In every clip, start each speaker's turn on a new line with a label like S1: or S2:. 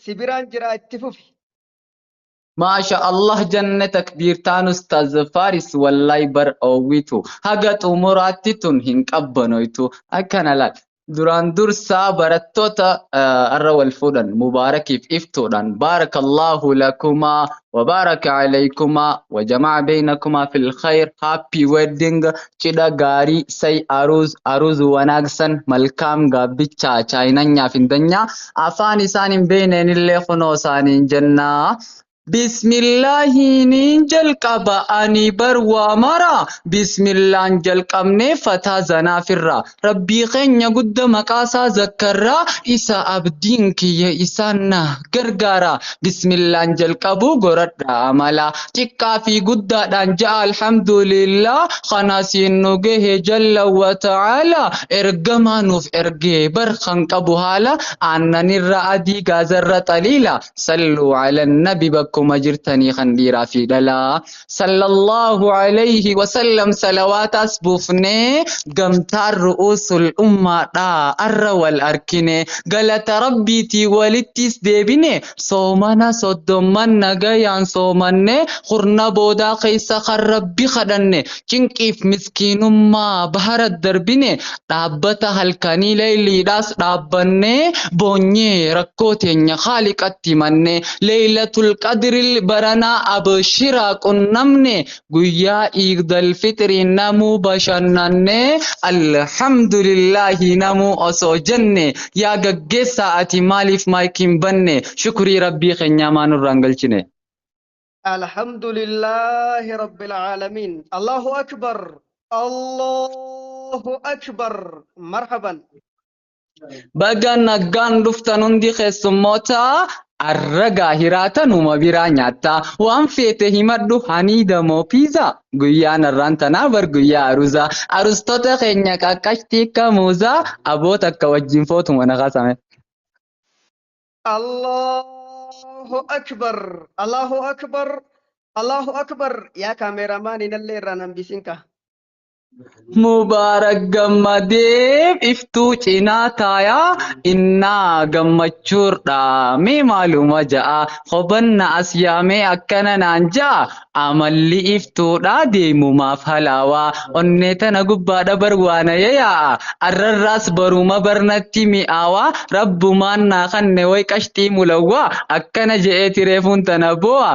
S1: سبران جرا اتفوفي.
S2: ما شاء الله جنتك بيرتان أستاذ فارس والله بر أويتو هقت أموراتتون هنك أبنويتو أكنا لا دران درسا برتوتا الرو الفودن مبارك إفتودن بارك الله لكما وبارك عليكما وجمع بينكما في الخير هابي ويدنج كده غاري سي أروز وناقسن ملكام غابتشا چاينانيا في الدنيا أفاني سانين بينين اللي خنو سانين جنة بسم الله ننجل قبا أني بروا مرا بسم الله نجل قمني فتا زنافرا ربي خين يقد مقاسا ذكرا إسا أبدين كي إسانا غرغارا بسم الله نجل قبو قرد عملا تكا في قد دانجا الحمد لله خناسين نوغيه جل وتعالى إرقما نوف إرقي برخن قبو هالا أنني الرأدي غازر طليلا صلوا على النبي بكم أجرتني خنديرا في دلا صلى الله عليه وسلم صلوات أسبوفني قمتار رؤوس الأمة دا أرى الأركني قالت ربي تي والدتيس ديبني صومنا صدومنا نغيان صومني خرنا بودا قيس ربي خدني چنكيف مسكين ما بحر الدربني دابتا هلكاني ليلي داس دابني بوني ركوتين خالق التمني ليلة القدر البرنا أبشرا قنمني قيا إيقد الفطر نمو بشنني الحمد لله نمو أسوجني يا قجسا أتمالي في مايكين بني شكري ربي خنيامان الرنجلشني
S1: الحمد لله رب العالمين. الله أكبر. الله أكبر. مرحبا.
S2: baga naggaan dhuftan hundi keessummoota arragaa hiraatan uma biraa nyaata waan feete himadhu haniida moo piizaa guyyaan irraan tanaa bar guyyaa aruuza arustota keenya qaqqashtii kamuuza aboota akka wajjin footuma naqasame.
S1: الله أكبر. الله أكبر. الله أكبر. يا كاميرامان اللي رانا بسنكا.
S2: Mubaarak gammadeef iftuu cinaa taayaa innaa gammachuudha mee maaluma ja'a qobanna as yaamee akkana naan ja'a amalli iftuudha deemumaaf halaawaa onnee tana gubbaadha barwaana yaa'a arrarraas baruma barnatti mi'aawaa rabbumaan naa kanne way qashxii mulawwaa akkana je'ee tireefuun tana bo'a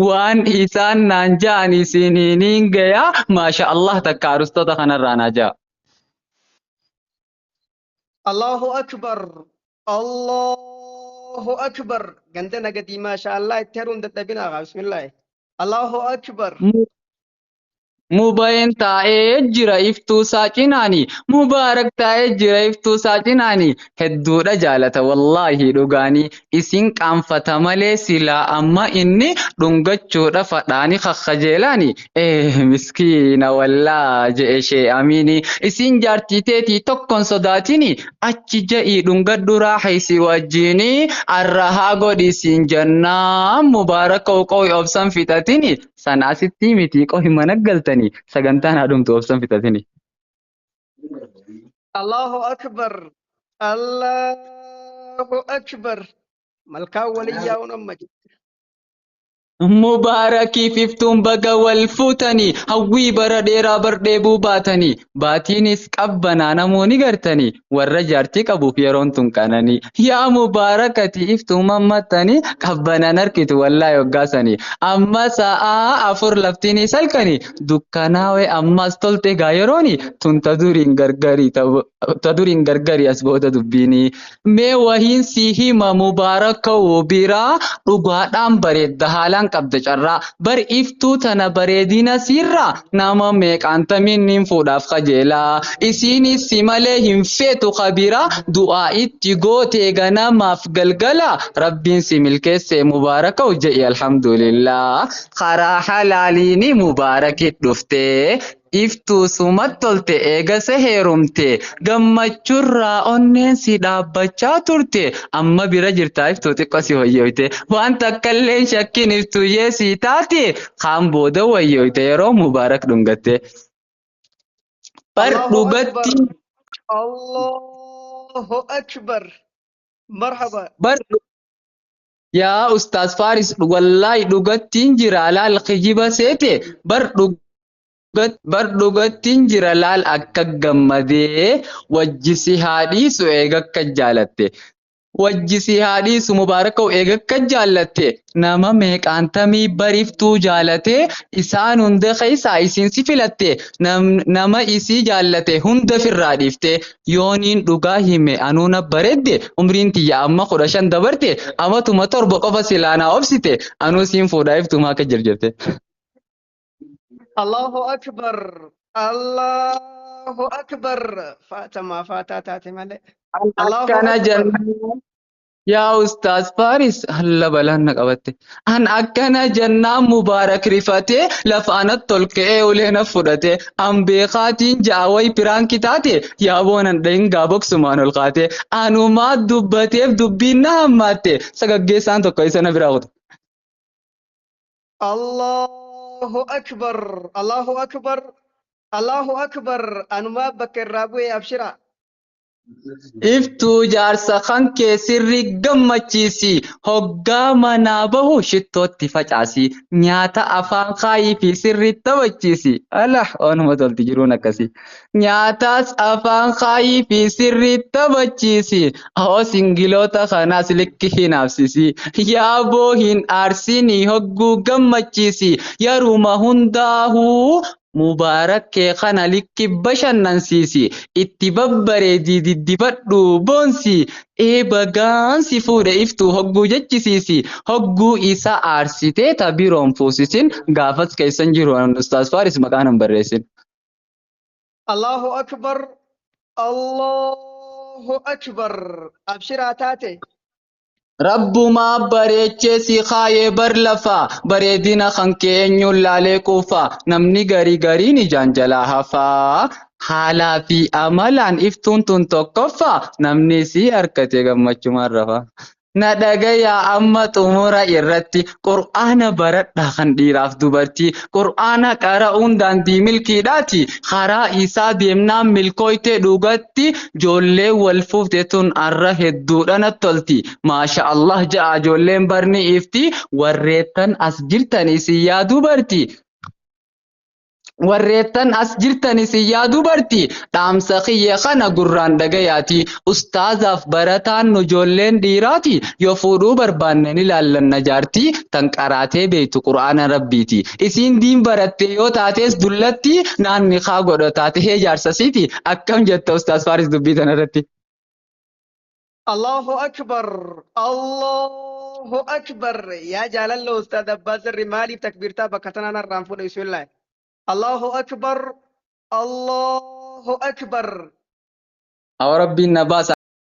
S2: waan isaan naan ja'an isiniin gayaa maasha Allah takka arustota kanarraa jaa.
S1: الله أكبر. الله أكبر. عندنا قديم ما شاء الله ترون دتبنا بسم الله. الله أكبر.
S2: Mubayin taa'ee jira iftuu saacinaani mubaarak taa'ee jira iftuu saacinaani hedduudha jaalata wallaahi dhugaanii isin qaanfata malee silaa amma inni dhungachuudha fadhaani kakkajeelaani miskiina wallaa je'e shee amiini isin jaartiteetii tokkon sodaatini achi ja'ii dhungadhu raaxaysi wajjiini arrahaa godhi isin jannaa mubaaraka qo'i obsan fixatini sanaasitti miti qohi mana galtani sagantaan haadhumtu obsan fitatini.
S1: الله أكبر. الله أكبر. ملكا وليا ونمج.
S2: Mubaarakiif iftuun baga wal fuutanii hawwii bara dheeraa bardheebuu baatanii baatiinis qabbanaa namoonni gartanii warra jaartii qabuuf yeroon tun qananii yaa mubaarakati iftuu mammattanii qabbanaan harkitu wallaahi hoggaasanii amma sa'aa afur laftiinis halkanii dukkanaawee ammas tolte gaa yerooni tun ta duriin gargarii as booda dubbiinii mee wahiin si hima mubaaraka biraa dhugaadhaan bareedda haalaan qabda carraa bar iftuu tana bareedina sirraa nama meeqaantamiin nin fuudhaaf qajeelaa isiinis si malee hin feetu kabiraa du'aa itti gootee ganamaaf galgala rabbiin si milkeesse mubaaraka jedhi alhamdulillah karaa halaaliini mubaarakit dhuftee iftuu sumat tolte eegase heerumte gammachurraa onneen si dhaabbachaa turte amma bira jirtaa iftuu xiqqoo si wayyoyte waan takkallee shakkiin iftuu yeesii taate kaan booda wayyoyte yeroo mubaarak dhungatte bar dhugatti
S1: الله أكبر. مرحبا.
S2: bar yaa ustaas Faaris wallahi dhugattiin jira laal kijiba seete bar dhugattiin jira laal akka gammadee wajjisi haadhiisu eega akka jaalatte. Wajjisi haadhiisu mubaaraka eega akka jaalatte nama meeqaantamii bariftuu jaalate isaan hunda keessaa isiin si filatte nama isii jaalate hunda firraa dhiifte yooniin dhugaa hime anuuna baredde umriin tiyya amma 15 dabarte amatuma 7 qofa silaanaa obsite anuu siin fuudhaa iftumaa akka jirjirte.
S1: Allahu akbar. Allahu akbar. Faatamaa faataa taate malee. Allahu
S2: Akkana
S1: akbar.
S2: jennaan yaa ustaas Faaris halla balaan na qabatte an akkana jennaan mubaarak rifatee lafaanatti ol ka'ee ulee na fudhate an beekaatiin ja'a wayi piraankii taate yaaboonan dhahin gaa boksumaan ol kaate anumaa dubbateef dubbiin na hammaatte sagaggeessaan tokko isa na biraa kutu.
S1: Allahu akbar. Allahu akbar. Allahu akbar. Anumaa bakka irraa bu'ee abshira.
S2: Iftuu jaarsa kan kee sirri gammachiisi hoggaa manaa bahu shittootti facaasi nyaata afaan kaayii fi sirri taphachiisi alah oonuma tolti jiruun akkasii nyaataas afaan kaayii fi sirri taphachiisi hoo singiloota kanaas likki hin absisi yaaboo hin aarsinii hogguu gammachiisi yeruma hundaahuu mubaarak kee kana likki bashannansiisi itti babbareedii diddibadhu boonsi eeba gaansi fuudhe iftuu hogguu jechisiisi hogguu isa aarsitee ta biroon fuusisin gaafas keessan jiru ustaas Faaris maqaan hin barreessin.
S1: Allahu akbar. Allahu akbar. Abshiraa taate.
S2: Rabbumaa bareechee si kaayee bar lafaa bareedina kan kee eenyuun laalee kuufaa namni gariin ijaan jalaa hafaa haalaa fi amalaan iftuun tun tokkoffaa namni si harkatee gammachumaan rafaa. Na dhagayaa amma xumura irratti qur'aana baradhaa kan dhiiraaf dubartii qur'aana qara'uun daandii milkiidhaati karaa isaa deemnaan milkooyte dhugatti joollee wal fuufte tun arra hedduudhana tolti maasha Allah ja'a joolleen barni ifti warreettan as jirtan isin yaa dubarti. Warreettan as jirtan isin yaa dubarti dhaamsa kiyya kana gurraan dhagayaati ustaazaaf barataan nu joolleen dhiiraati yoo fuudhuu barbaanne ni laallanna jaartii tan qaraatee beektu qur'aana rabbiiti isiin diin baratte yoo taates dullatti naanni kaa godho taatee jaarsasiiti akkam jetta ustaas Faaris dubbii tanarratti.
S1: Allahu akbar. Allahu akbar. Yaa jaalallo ustaad Abbaa Sirri maaliif takbiirtaa bakka tanaan har'aan fuudha bismillah. Allahu akbar. Allahu akbar.
S2: Haa rabbiin na baasa